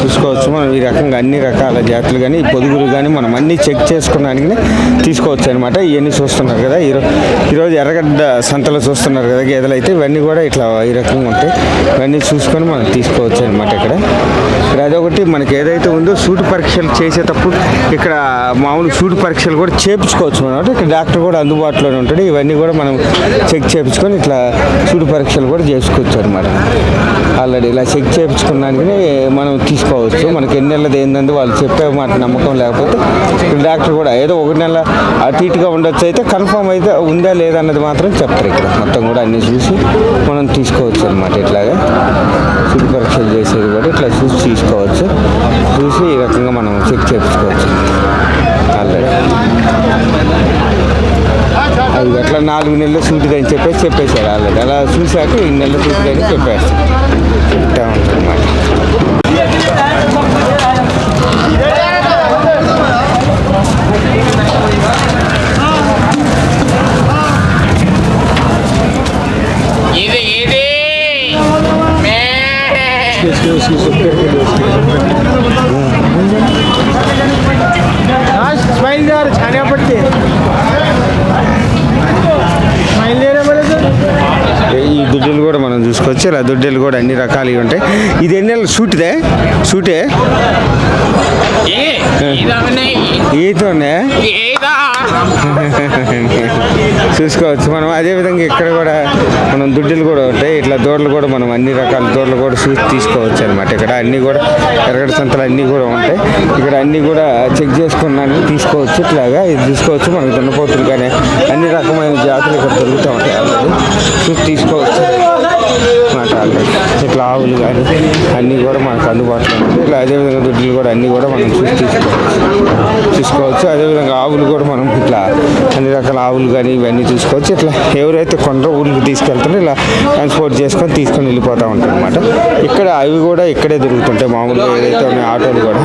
చూసుకోవచ్చు మనం ఈ రకంగా అన్ని రకాల జాతులు కానీ పొదుగులు కానీ మనం అన్నీ చెక్ చేసుకోవడానికి తీసుకోవచ్చు అనమాట. ఇవన్నీ చూస్తున్నారు కదా, ఈరోజు ఎర్రగడ్డ సంతలో చూస్తున్నారు కదా గేదెలు అయితే, ఇవన్నీ కూడా ఇట్లా ఈ రకంగా ఉంటాయి. ఇవన్నీ చూసుకొని మనం తీసుకోవచ్చు అనమాట. ఇక్కడ అదొకటి మనకి ఏదైతే ఉందో సూటి పరీక్షలు చేసేటప్పుడు ఇక్కడ మామూలు సూటి పరీక్షలు కూడా చేయించుకోవచ్చు అనమాట. ఇక్కడ డాక్టర్ కూడా అందుబాటులోనే ఉంటాడు. ఇవన్నీ కూడా మనం చెక్ చేయించుకొని ఇట్లా సూటి పరీక్షలు కూడా చేసుకోవచ్చు అనమాట. ఆల్రెడీ ఇలా చెక్ చేయించుకున్నానికి మనం తీసుకోవచ్చు. మనకి ఎన్ని నెలది ఏంటంటే వాళ్ళు చెప్పే మాట నమ్మకం లేకపోతే డాక్టర్ కూడా ఏదో ఒక నెల అటు ఇటుగా ఉండొచ్చు, అయితే కన్ఫామ్ అయితే ఉందా లేదా అన్నది మాత్రం చెప్తారు. ఇక్కడ మొత్తం కూడా అన్నీ చూసి మనం తీసుకోవచ్చు అనమాట. ఇట్లాగా సూటి పరీక్షలు చేసేది కూడా ఇట్లా చూసి తీసుకోవచ్చు. చూసి ఈ రకంగా మనం చెక్ చేయించుకోవచ్చు. ఆల్రెడీ అది అట్లా 4 నెలలు సూటిదని చెప్పేసాడు ఆల్రెడీ. అలా చూశాక ఈ నెలల సూటిదని చెప్పేస్తాడు. ఇట్లా ఉంటుంది అన్నమాట. स्माइल यार छाने पड़ते स्माइल ले रहे बोले सर. ఈ దుడ్డలు కూడా మనం చూసుకోవచ్చు. ఇలా దుడ్డలు కూడా అన్ని రకాలు ఉంటాయి. ఇది ఎన్ని నెలలు సూటిదే? సూటే ఈతోనే చూసుకోవచ్చు మనం. అదేవిధంగా ఇక్కడ కూడా మనం దుడ్డలు కూడా ఉంటాయి. ఇట్లా దూడలు కూడా మనం అన్ని రకాల దూడలు కూడా చూసి తీసుకోవచ్చు అనమాట. ఇక్కడ అన్నీ కూడా ఎర్రగడ్డ సంతలు అన్నీ కూడా ఉంటాయి. ఇక్కడ అన్నీ కూడా చెక్ చేసుకున్నాను తీసుకోవచ్చు. ఇట్లాగా ఇది చూసుకోవచ్చు. మనకు దున్నపోతులు కానీ అన్ని రకమైన జాతులు ఇక్కడ దొరుకుతూ ఉంటాయి. చూసి తీసుకోవచ్చు మాట. ఇట్లా ఆవులు కానీ అన్నీ కూడా మనకు అందుబాటులో ఉంటాయి. ఇట్లా అదేవిధంగా దుడ్డులు కూడా అన్నీ కూడా మనం చూసి తీసుకోవచ్చు. అదేవిధంగా ఆవులు కూడా మనం ఇట్లా అన్ని రకాల ఆవులు కానీ ఇవన్నీ చూసుకోవచ్చు. ఇట్లా ఎవరైతే కొందరో ఊళ్ళకి తీసుకెళ్తారో ఇలా ట్రాన్స్పోర్ట్ తీసుకొని వెళ్ళిపోతూ ఉంటాయి అనమాట. ఇక్కడ అవి కూడా ఇక్కడే దొరుకుతుంటాయి. మామూలుగా ఏదైతే ఉన్నాయి ఆటోలు కూడా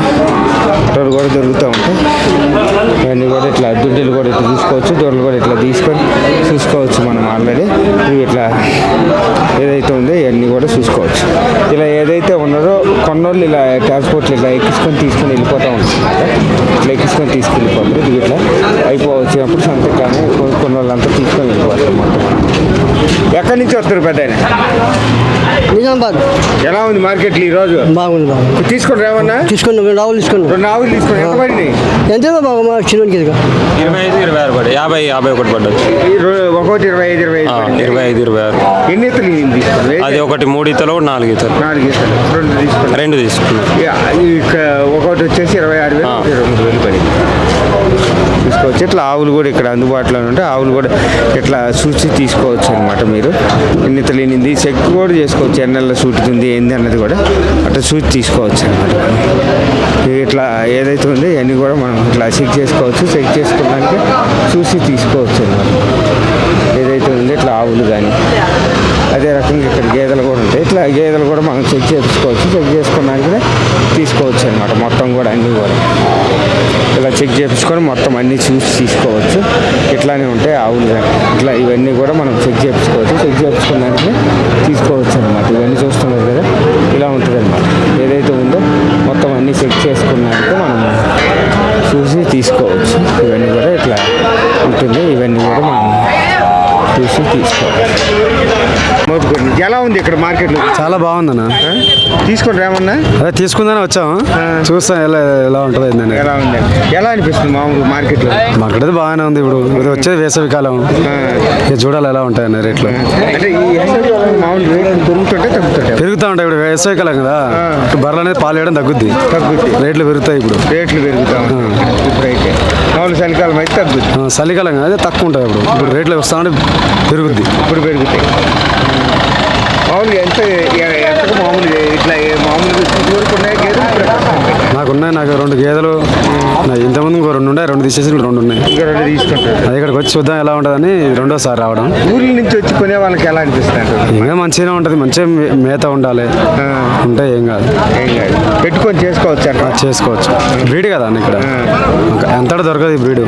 దొరుకుతూ ఉంటాయి. ఇవన్నీ కూడా ఇట్లా దుడ్డులు కూడా ఇట్లా తీసుకోవచ్చు. దూడలు కూడా ఇట్లా తీసుకొని చూసుకోవచ్చు మనం. ఆల్రెడీ ఇవి ఇట్లా ఏదైతే ఉందో ఇవన్నీ కూడా చూసుకోవచ్చు. ఇలా ఏదైతే ఉన్నారో కొన్నోళ్ళు ఇలా ట్రాన్స్పోర్ట్లు ఇట్లా తీసుకొని వెళ్ళిపోతూ ఉంటుంది. ఇట్లా ఎక్కించుకొని తీసుకెళ్ళిపోతారు. ఇది ఇట్లా అయిపోవచ్చినప్పుడు సంతకాన్ని కొన్ని వాళ్ళంతా తీసుకొని వెళ్ళిపోతారు మొత్తం. ఎక్కడి నుంచి వస్తారు పెద్ద ఆయన? నిజామాబాద్. ఎలా ఉంది మార్కెట్లు ఈరోజు? బాగుంది. తీసుకొని రావన్నా? తీసుకుని 2 ఆవులు తీసుకున్నాం. 2 ఆవులు తీసుకుని ఎంత పడింది? ఎంత బాబు మా చిన్నకి 25-26 పడి 50-51 పడ్డది. ఒకటి 25 ఎన్ని ఇతలు అది ఒకటి 3 ఈతలు, 4 ఈతలు. 4 ఈతలు 2 తీసుకున్నాం. ఒకటి వచ్చేసి 26,000 పడింది. తీసుకోవచ్చు. ఇట్లా ఆవులు కూడా ఇక్కడ అందుబాటులో ఉంటాయి. ఆవులు కూడా ఇట్లా చూసి తీసుకోవచ్చు అనమాట. మీరు ఎన్నితలు ఎన్నింది చెక్ కూడా చేసుకోవచ్చు. ఎన్నెల్లో సూటుతుంది ఏంది అన్నది కూడా అట్లా చూసి తీసుకోవచ్చు అనమాట. ఇట్లా ఏదైతే ఉందో ఇవన్నీ కూడా మనం ఇట్లా చెక్ చేసుకోవచ్చు. చెక్ చేసుకోవడానికి చూసి తీసుకోవచ్చు అనమాట. ఏదైతే ఉందో ఇట్లా ఆవులు కానీ అదే రకంగా ఇక్కడ గేదెలు కూడా ఉంటాయి. ఇట్లా గేదెలు కూడా మనం చెక్ చేసుకోవచ్చు. చెక్ చేసుకోవడానికి తీసుకోవచ్చు అనమాట. మొత్తం కూడా అన్నీ కూడా ఇలా చెక్ చేయించుకొని మొత్తం అన్నీ చూసి తీసుకోవచ్చు. ఇట్లానే ఉంటాయి ఆవులు కానీ ఇట్లా ఇవన్నీ కూడా మనం చెక్ చేయించుకోవచ్చు. చెక్ చేయించుకోవడానికి తీసుకోవచ్చు అనమాట. ఇవన్నీ చూస్తున్నారు కదా, ఇలా ఉంటుంది అనమాట. ఏదైతే ఉందో మొత్తం అన్నీ చెక్ చేసుకున్నాక మనం చూసి తీసుకోవచ్చు. ఇవన్నీ కూడా ఇట్లా ఉంటుంది. ఇవన్నీ కూడా మనం చూసి తీసుకోవాలి. ఎలా ఉంది ఇక్కడ మార్కెట్లో? చాలా బాగుందన్న. తీసుకొని రామన్నా? అదే తీసుకుందానే వచ్చాము. చూస్తాం ఎలా ఉంటుంది ఏంటంటే. ఎలా ఉంది, ఎలా అనిపిస్తుంది మామూలు మార్కెట్లో? మార్కెట్ అయితే బాగానే ఉంది. ఇప్పుడు వచ్చేది వేసవి కాలం, చూడాలి ఎలా ఉంటాయన్న రేట్లు. అంటే ఈ మామూలు రేట్లు పెరుగుతూ ఉంటాయి. ఇప్పుడు వేసవి కాలం కదా, బర్రెలు అనేది పాలు వేయడం తగ్గుద్ది. రేట్లు పెరుగుతాయి. ఇప్పుడు పెరుగుతా ఇప్పుడైతే మామూలు చలికాలం అయితే తగ్గుద్ది. చలికాలం అదే తక్కువ ఉంటాయి. ఇప్పుడు రేట్లు వస్తా ఉంటే పెరుగుద్ది. ఇప్పుడు పెరుగుతాయి. మామూలుగా ఎంత మామూలుగా ఇట్లా మామూలుగా వరకు ఉన్నాయి గేదెలు? నాకు 2 గేదెలు ఇంతకుముందు 2 ఉన్నాయి. 2 తీసేసి 2 ఉన్నాయి. ఇంకా 2 తీసుకుంటారు. అది ఇక్కడికి వచ్చి చూద్దాం ఎలా ఉంటుందని రెండోసారి రావడం. ఊర్ల నుంచి వచ్చి కొనే వాళ్ళకి ఎలా అనిపిస్తుంది? ఇంకా మంచిగానే ఉంటుంది. మంచిగా మేత ఉండాలి. ఉంటే ఏం కాదు. పెట్టుకొని చేసుకోవచ్చు. చేసుకోవచ్చు. బ్రీడ్ కదా అన్న ఇక్కడ. ఎంత దొరకదు ఈ బ్రీడ్.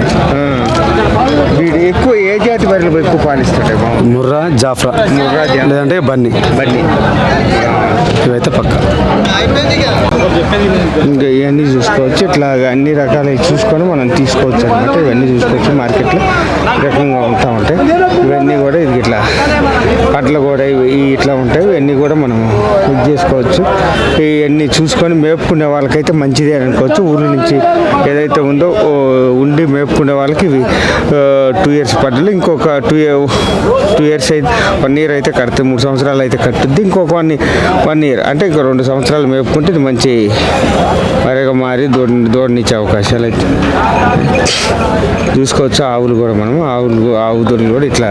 వీడు ఎక్కువ ఏ జాతి బర్రెలు ఎక్కువ పాలిస్తుంటాయి బాబు? ముర్రా జాఫ్రా ముర్రా, జాఫ్రా. లేదంటే బన్నీ బన్నీ. ఇవైతే పక్క. ఇంకా ఇవన్నీ చూసుకోవచ్చు. ఇట్లా అన్ని రకాలవి చూసుకొని మనం తీసుకోవచ్చు అనమాట. ఇవన్నీ చూసుకోవచ్చు మార్కెట్లో ఈ రకంగా ఉంటా ఉంటాయి. ఇవన్నీ కూడా ఇది ఇట్లా పట్ల కూడా ఇట్లా ఉంటాయి. ఇవన్నీ కూడా మనం ఇది చేసుకోవచ్చు. ఇవన్నీ చూసుకొని మేపుకునే వాళ్ళకైతే మంచిదే అని అనుకోవచ్చు. ఊరి నుంచి ఏదైతే ఉందో ఉండి మేపుకునే వాళ్ళకి ఇవి 2 years పడ్డలు. ఇంకొక 2 years అయితే 1 year అయితే కడుతుంది. 3 సంవత్సరాలు అయితే కట్టుద్ది. ఇంకొక 1 year అంటే ఇంకో 2 సంవత్సరాలు మేపుకుంటే ఇది మంచి మరిగా మారి దూడనిచ్చే అవకాశాలు అయితే చూసుకోవచ్చు. ఆవులు కూడా మనం ఆవు దూడలు కూడా ఇట్లా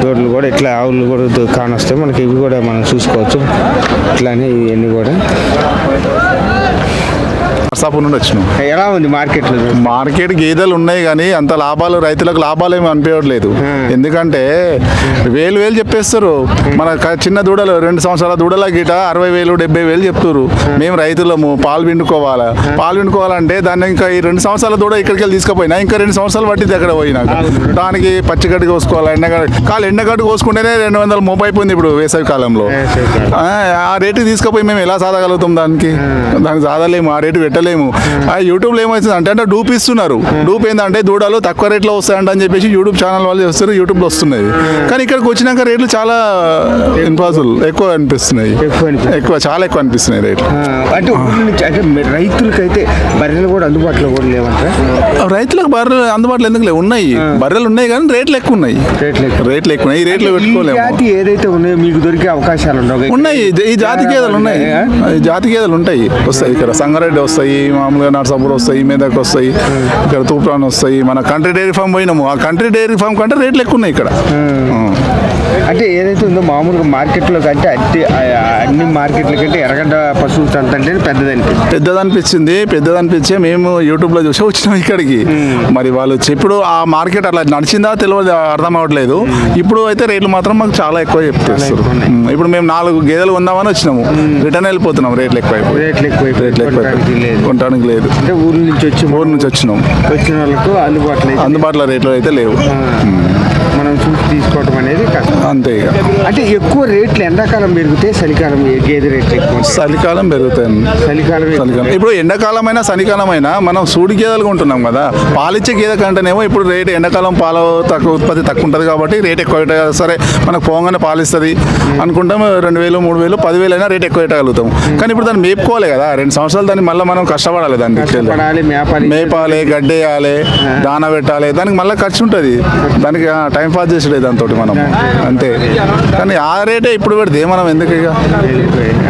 దూడలు కూడా ఇట్లా ఆవులు కూడా కానొస్తాయి మనకి. ఇవి కూడా మనం చూసుకోవచ్చు. ఇట్లానే ఇవన్నీ కూడా. నర్సాపూర్ నుండి వచ్చినాం. ఎలా ఉంది మార్కెట్లో? మార్కెట్ గేదెలు ఉన్నాయి కానీ అంత లాభాలు రైతులకు లాభాలు ఏమి అనిపించట్లేదు. ఎందుకంటే వేలు చెప్పేస్తారు. మన చిన్న దూడలు 2 సంవత్సరాల దూడల గిట 60,000 70,000 చెప్తారు. మేము రైతులము పాలు పిండుకోవాలంటే దాన్ని ఇంకా ఈ 2 సంవత్సరాల దూడ ఇక్కడికి వెళ్ళి తీసుకుపోయినా ఇంకా 2 సంవత్సరాలు పట్టింది అక్కడ పోయినాక. దానికి పచ్చిగడ్డి కోసుకోవాలి. ఎండగడ్డి కోసుకుంటేనే 200 మోపు అయిపోయింది ఇప్పుడు వేసవి కాలంలో. ఆ రేటుకి తీసుకుపోయి మేము ఎలా సాధగలుగుతాం? దానికి సాధలేము, ఆ రేటు పెట్టలేము. యూట్యూబ్లో ఏమవుతుంది అంటే డూప్ ఇస్తున్నారు. డూప్ ఏంటంటే దూడలు తక్కువ రేట్లో వస్తాయంట అని చెప్పేసి యూట్యూబ్ ఛానల్ వాళ్ళు చేస్తారు. యూట్యూబ్లో వస్తున్నాయి కానీ ఇక్కడికి వచ్చినాక రేట్లు చాలా ఇంపాసిబుల్ ఎక్కువ అనిపిస్తున్నాయి. చాలా ఎక్కువ అనిపిస్తున్నాయి రేట్లు. అంటే ఊరి నుంచి అంటే రైతులకైతే బర్రెలు కూడా అందుబాటులో కూడా లేవంటారా? రైతులకు బర్రెలు అందుబాటులో ఎందుకు లేవు? ఉన్నాయి, బర్రెలు ఉన్నాయి కానీ రేట్లు ఎక్కువ ఉన్నాయి. రేట్లు ఎక్కువ ఉన్నాయి. ఈ రేట్లు పెట్టుకోలేము. జాతి ఏదైతే ఉన్నాయో మీకు దొరికే అవకాశాలు ఉన్నాయి. ఈ జాతి గేదెలు ఉన్నాయి. ఈ జాతి గేదెలు ఉంటాయి, వస్తాయి. ఇక్కడ సంగారెడ్డి వస్తాయి, మామూలుగా నర్సాపూర్ వస్తాయి, మెదక్ వస్తాయి, ఇక్కడ తూప్రాన్ వస్తాయి. మన కంట్రీ డైరీ ఫామ్ పోయినాము. ఆ కంట్రీ డైరీ ఫామ్ కంటే రేట్లు ఎక్కువ ఉన్నాయి ఇక్కడ. అంటే ఏదైతే ఉందో మామూలుగా మార్కెట్లో కంటే అన్ని మార్కెట్ల కంటే ఎర్రగడ్డ పశువు సంత అంటే పెద్దదనిపించే మేము యూట్యూబ్లో చూసి వచ్చినాం ఇక్కడికి. మరి వాళ్ళు చెప్పుడు ఆ మార్కెట్ అట్లా నడిచిందా తెలియదు, అర్థం అవ్వట్లేదు. ఇప్పుడు అయితే రేట్లు మాత్రం మాకు చాలా ఎక్కువ చెప్తారు. ఇప్పుడు మేము 4 గేదెలు కొందామని వచ్చినాము, రిటర్న్ వెళ్ళిపోతున్నాం. రేట్లు ఎక్కువ కొనడానికి లేదు. అంటే ఊరి నుంచి వచ్చినాం. వచ్చిన వాళ్ళకు అందుబాటులో రేట్లు అయితే లేవు. మనం చూసి తీసుకోవడం అనేది కష్టం. అంతే ఇక. అంటే ఎక్కువ రేట్లు ఎండాకాలం పెరిగితే చలికాలం గేదె రేట్లు ఎక్కువ చలికాలం పెరుగుతాయి. చలికాలం ఇప్పుడు ఎండాకాలం అయినా చలికాలం అయినా మనం సూడి గేదెలు కొంటున్నాం కదా. పాలిచ్చే గేదె కంటేనేమో ఇప్పుడు రేటు ఎండాకాలం పాల ఉత్పత్తి తక్కువ ఉంటుంది కాబట్టి రేట్ ఎక్కువ పెట్టగలుగుతాం. సరే మనకు పోగానే పాలిస్తుంది అనుకుంటాం, 2,000 3,000 10,000 అయినా రేట్ ఎక్కువ పెట్టగలుగుతాం. కానీ ఇప్పుడు దాన్ని మేపుకోవాలి కదా 2 సంవత్సరాలు. దాన్ని మళ్ళీ మనం కష్టపడాలి. దానికి మేపాలి, గడ్డేయాలి, దాన పెట్టాలి. దానికి మళ్ళీ ఖర్చు ఉంటుంది. దానికి టైం పాస్ చేసేది దాంతో మనం అంతే. కానీ ఆ రేటే ఇప్పుడు పెడితే మనం ఎందుకు ఇక